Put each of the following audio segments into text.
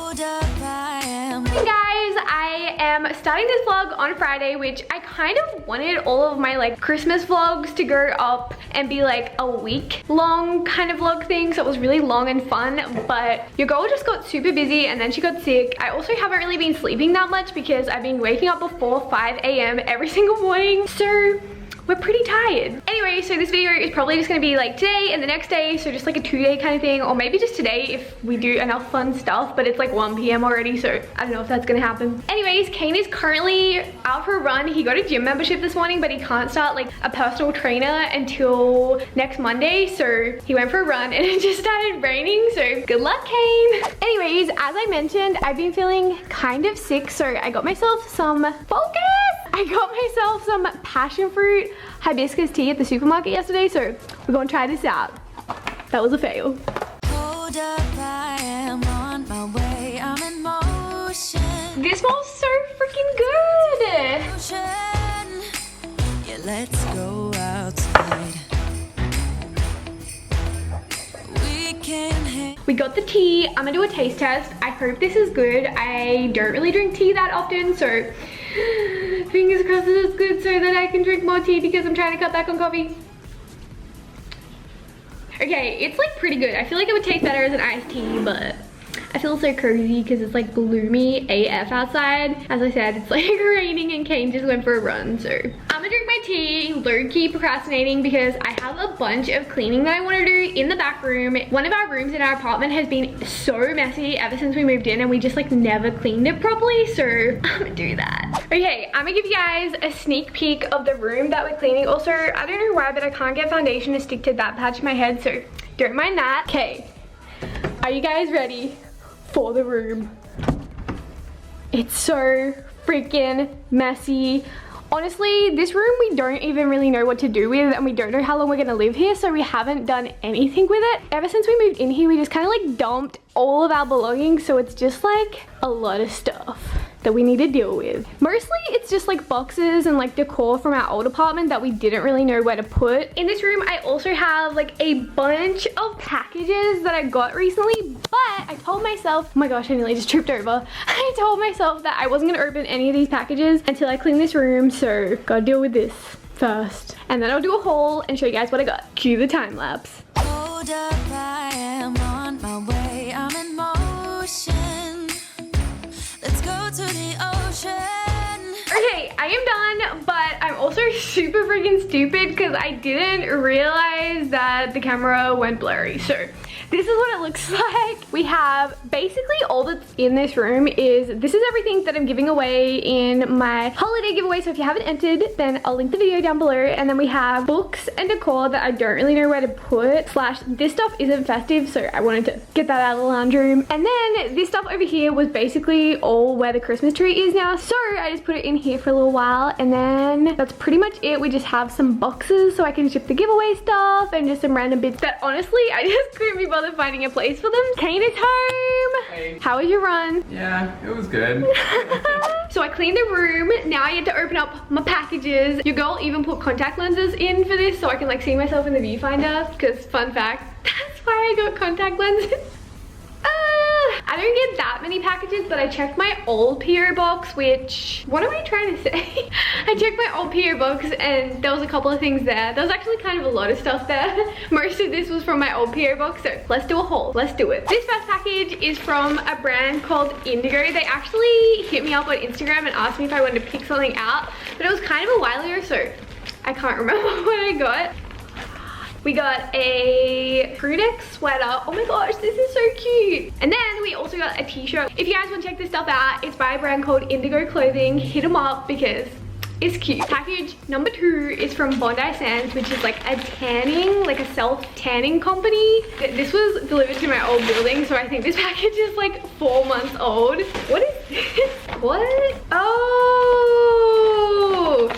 Hey guys, I am starting this vlog on Friday, which I kind of wanted all of my like Christmas vlogs to go up and be like a week long kind of vlog thing, so it was really long and fun, but your girl just got super busy and then she got sick. I also haven't really been sleeping that much because I've been waking up before 5 AM every single morning, so we're pretty tired. Anyway, so this video is probably just gonna be like today and the next day, so just like a 2-day kind of thing, or maybe just today if we do enough fun stuff, but it's like 1 PM already, so I don't know if that's gonna happen. Anyways, Kane is currently out for a run. He got a gym membership this morning, but he can't start like a personal trainer until next Monday, so he went for a run and it just started raining, so good luck, Kane. Anyways, as I mentioned, I've been feeling kind of sick, so I got myself some passion fruit hibiscus tea at the supermarket yesterday, so we're gonna try this out. That was a fail. Hold up, I am on my way, I'm in motion. This smells so freaking good. Yeah, let's go outside. We got the tea. I'm gonna do a taste test. I hope this is good. I don't really drink tea that often, so fingers crossed it is good so that I can drink more tea because I'm trying to cut back on coffee. Okay, it's like pretty good. I feel like it would taste better as an iced tea, but I feel so cozy because it's like gloomy AF outside. As I said, it's like raining and Kane just went for a run, so I'm gonna drink my tea, low-key procrastinating because I have a bunch of cleaning that I want to do in the back room. One of our rooms in our apartment has been so messy ever since we moved in and we just like never cleaned it properly, so I'm gonna do that. Okay, I'm gonna give you guys a sneak peek of the room that we're cleaning. Also, I don't know why, but I can't get foundation to stick to that patch of my head, so don't mind that. Okay, are you guys ready for the room? It's so freaking messy. Honestly, this room we don't even really know what to do with, and we don't know how long we're gonna live here, so we haven't done anything with it. Ever since we moved in here, we just kind of like dumped all of our belongings, so it's just like a lot of stuff that we need to deal with. Mostly it's just like boxes and like decor from our old apartment that we didn't really know where to put. In this room, I also have like a bunch of packages that I got recently, but I told myself, oh my gosh, I nearly just tripped over. I told myself that I wasn't gonna open any of these packages until I clean this room, so gotta deal with this first. And then I'll do a haul and show you guys what I got. Cue the time lapse. Hold up, I am on my way, I'm in motion. Let's go to the ocean. Okay, I am done, but I'm also super freaking stupid because I didn't realize that the camera went blurry. So this is what it looks like. We have basically all that's in this room this is everything that I'm giving away in my holiday giveaway. So if you haven't entered, then I'll link the video down below. And then we have books and decor that I don't really know where to put. / this stuff isn't festive, so I wanted to get that out of the lounge room. And then this stuff over here was basically all where the Christmas tree is now. So I just put it in here for a little while, and then that's pretty much it. We just have some boxes so I can ship the giveaway stuff and just some random bits that honestly I just couldn't be bothered finding a place for them. Kane is home. Hey. How was your run? Yeah, it was good. So I cleaned the room. Now I get to open up my packages. Your girl even put contact lenses in for this so I can like see myself in the viewfinder, because fun fact, that's why I got contact lenses. I don't get that many packages, but I checked my old PO box, which, what am I trying to say? I checked my old PO box and there was a couple of things there. There was actually kind of a lot of stuff there. Most of this was from my old PO box, so let's do a haul. Let's do it. This first package is from a brand called Indigo. They actually hit me up on Instagram and asked me if I wanted to pick something out, but it was kind of a while ago, so I can't remember what I got. We got a crew neck sweater. Oh my gosh, this is so cute. And then we also got a t-shirt. If you guys want to check this stuff out, it's by a brand called Indigo Clothing. Hit them up because it's cute. Package number 2 is from Bondi Sands, which is like a tanning, like a self-tanning company. This was delivered to my old building, so I think this package is like 4 months old. What is this? What? Oh,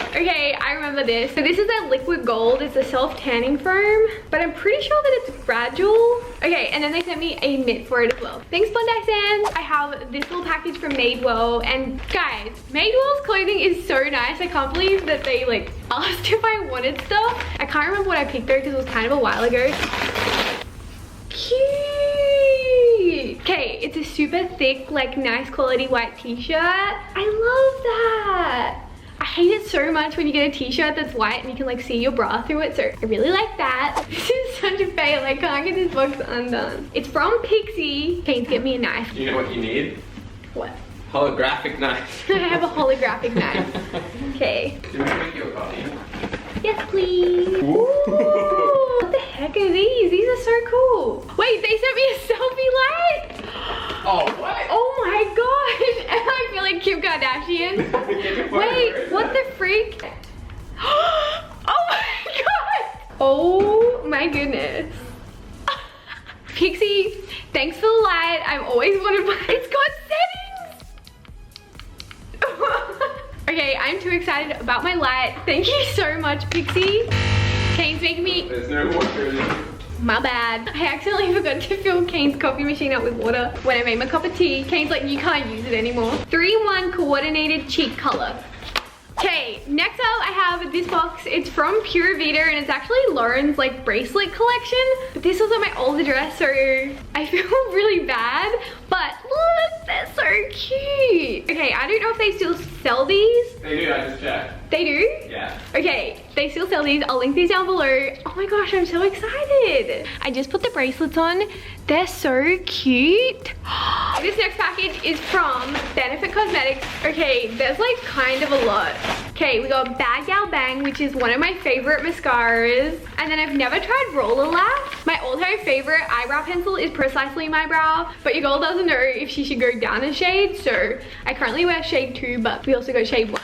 okay, I remember this. So this is a liquid gold. It's a self-tanning foam, but I'm pretty sure that it's fragile. Okay, and then they sent me a mitt for it as well. Thanks, Bondi Sands. I have this little package from Madewell, and guys, Madewell's clothing is so nice. I can't believe that they like asked if I wanted stuff. I can't remember what I picked though because it was kind of a while ago. Cute. Okay, it's a super thick, like nice quality white t-shirt. I love that. I hate it so much when you get a t-shirt that's white and you can like see your bra through it, so I really like that. This is such a fail, I can't get this box undone. It's from Pixie. Kane's get me a knife. Do you know what you need? What? Holographic knife. I have a holographic knife. Okay. Do you want to make your copy? Yes, please. Ooh. What the heck are these? These are so cool. Wait, they sent me a selfie light? Oh, what? Oh my gosh. I feel like Kim Kardashian. Wait, what the freak? Oh my god. Oh my goodness. Pixie, thanks for the light. I've always wanted one. It's got settings. Okay, I'm too excited about my light. Thank you so much, Pixie. Kane's making me... There's no water in it. My bad. I accidentally forgot to fill Kane's coffee machine up with water when I made my cup of tea. Kane's like, you can't use it anymore. 3-in-1 coordinated cheek color. Okay, next up I have this box. It's from Pura Vida and it's actually Lauren's like bracelet collection. But this was at my old address, so I feel really bad. But look, they're so cute. Okay, I don't know if they still sell these. They do, I just checked. They do? Yeah. Okay, they still sell these. I'll link these down below. Oh my gosh, I'm so excited. I just put the bracelets on. They're so cute. This next package is from Benefit Cosmetics. Okay, there's like kind of a lot. Okay, we got Bad Gal Bang, which is one of my favorite mascaras. And then I've never tried Roller Lash. My all-time favorite eyebrow pencil is Precisely My Brow, but your girl doesn't know if she should go down a shade, so I currently wear shade 2, but we also got shade 1.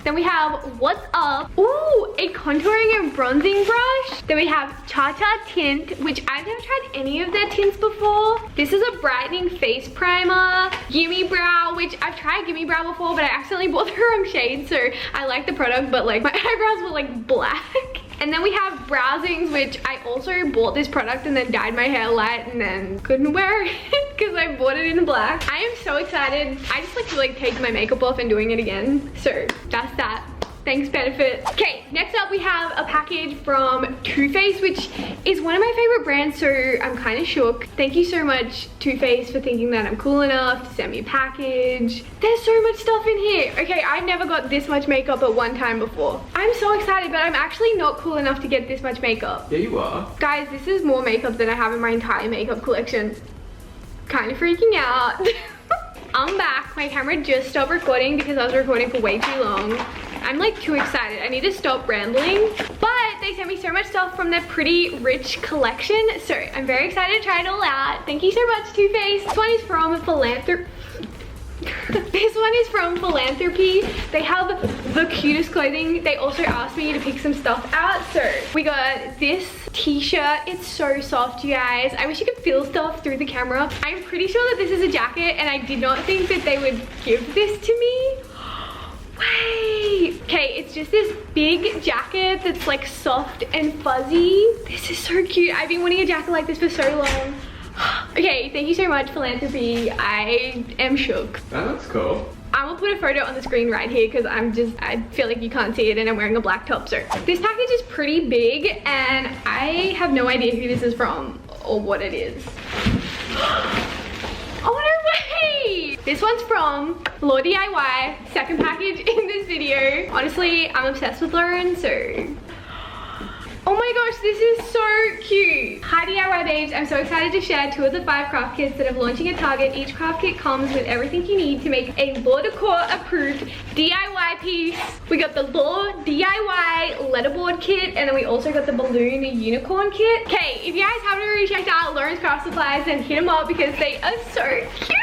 Then we have What's Up. Ooh, a contouring and bronzing brush. Then we have Cha Cha Tint, which I've never tried any of their tints before. This is a brightening face primer. GimMe Brow, which I've tried GimMe Brow before, but I accidentally bought the wrong shade, so I like the product, but like my eyebrows were like black. And then we have Browsings, which I also bought this product and then dyed my hair light and then couldn't wear it because I bought it in black. I am so excited. I just like to like take my makeup off and doing it again. So that's that. Thanks, Benefit. Okay, next up we have a package from Too Faced, which is one of my favorite brands, so I'm kind of shook. Thank you so much, Too Faced, for thinking that I'm cool enough to send me a package. There's so much stuff in here. Okay, I've never got this much makeup at one time before. I'm so excited, but I'm actually not cool enough to get this much makeup. Yeah, you are. Guys, this is more makeup than I have in my entire makeup collection. Kind of freaking out. I'm back. My camera just stopped recording because I was recording for way too long. I'm like too excited. I need to stop rambling. But they sent me so much stuff from their pretty rich collection. So I'm very excited to try it all out. Thank you so much, Too Faced. This one is from This one is from Philanthropy. They have the cutest clothing. They also asked me to pick some stuff out. So we got this t-shirt. It's so soft, you guys. I wish you could feel stuff through the camera. I'm pretty sure that this is a jacket and I did not think that they would give this to me. Wait. Okay, it's just this big jacket that's like soft and fuzzy. This is so cute. I've been wanting a jacket like this for so long. Okay, thank you so much, Philanthropy. I am shook. That looks cool. I'm gonna put a photo on the screen right here because I feel like you can't see it and I'm wearing a black top. So this package is pretty big and I have no idea who this is from or what it is. Oh no way! This one's from Law DIY, second package in this video. Honestly, I'm obsessed with Lauren, so... Oh my gosh, this is so cute. Hi DIY babes, I'm so excited to share 2 of the 5 craft kits that are launching at Target. Each craft kit comes with everything you need to make a Law Decor approved DIY piece. We got the Law DIY letterboard kit and then we also got the balloon unicorn kit. Okay, if you guys haven't already checked out Lauren's Craft Supplies, then hit them up because they are so cute.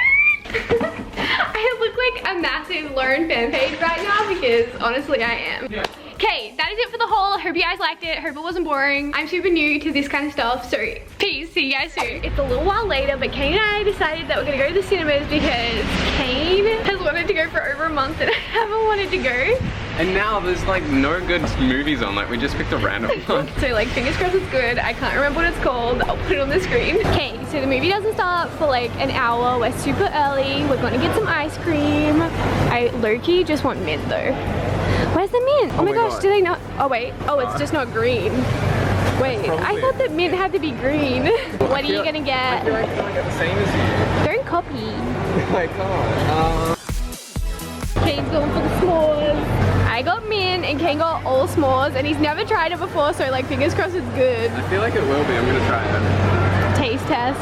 I look like a massive Lauren fan page right now because honestly I am. Yeah. Okay, that is it for the haul. I hope you guys liked it. I hope it wasn't boring. I'm super new to this kind of stuff, so peace. See you guys soon. It's a little while later, but Kane and I decided that we're gonna go to the cinemas because Kane has wanted to go for over a month and I haven't wanted to go. And now there's like no good movies on, like we just picked a random one. So like fingers crossed it's good. I can't remember what it's called. I'll put it on the screen. Okay, so the movie doesn't start for like an hour. We're super early. We're gonna get some ice cream. I low-key just want mint though. Where's the mint? Oh my gosh, do they not? Oh wait, oh it's just not green. Wait, I thought that mint had to be green. What are you gonna get? I feel like I get the same as you. copy. I can't. Kane's going for the s'mores. I got mint and Kane got all s'mores and he's never tried it before, so like fingers crossed it's good. I feel like it will be. I'm gonna try it. Taste test.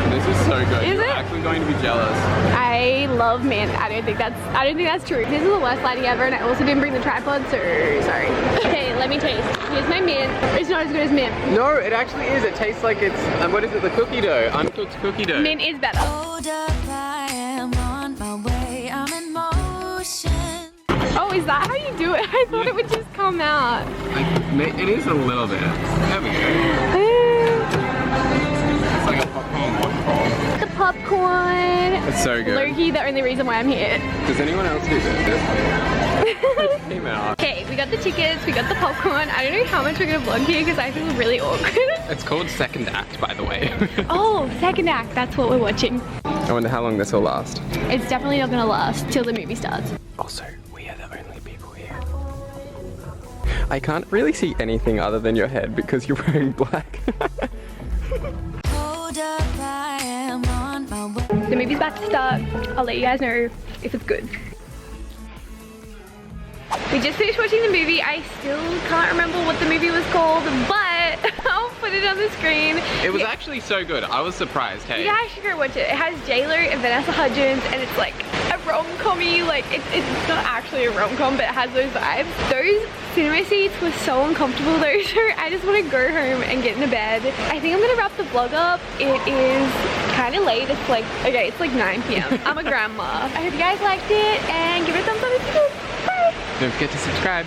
This is so good. Is You're it? actually going to be jealous. I love mint. I don't think that's true. This is the worst lighting ever, and I also didn't bring the tripod, so sorry. Okay, let me taste. Here's my mint. It's not as good as mint. No, it actually is. It tastes like it's, what is it, the cookie dough? Uncooked cookie dough. Mint is better. Hold up, I am on my way, I'm in motion. Oh, is that how you do it? I thought it would just come out. Like, it is a little bit. There we go. It's like a popcorn waterfall. The popcorn. It's so good. Low-key, the only reason why I'm here. Does anyone else do this? It came out. Okay, we got the tickets, we got the popcorn. I don't know how much we're gonna vlog here because I feel really awkward. It's called Second Act, by the way. Oh, second act, that's what we're watching. I wonder how long this will last. It's definitely not gonna last till the movie starts. Also, we are the only people here. I can't really see anything other than your head because you're wearing black. Hold up, I am on my way. The movie's about to start. I'll let you guys know if it's good. We just finished watching the movie. I still can't remember what the movie was called, but I'll put it on the screen. It was actually so good. I was surprised, hey. You guys should go watch it. It has J-Lo and Vanessa Hudgens, and it's like a rom-com-y, like it's not actually a rom-com, but it has those vibes. Those cinema seats were so uncomfortable though, so I just want to go home and get into bed. I think I'm gonna wrap the vlog up. It is kind of late. It's like, okay, it's like 9 p.m. I'm a grandma. I hope you guys liked it, and give it a thumbs up if you did. Bye! Don't forget to subscribe.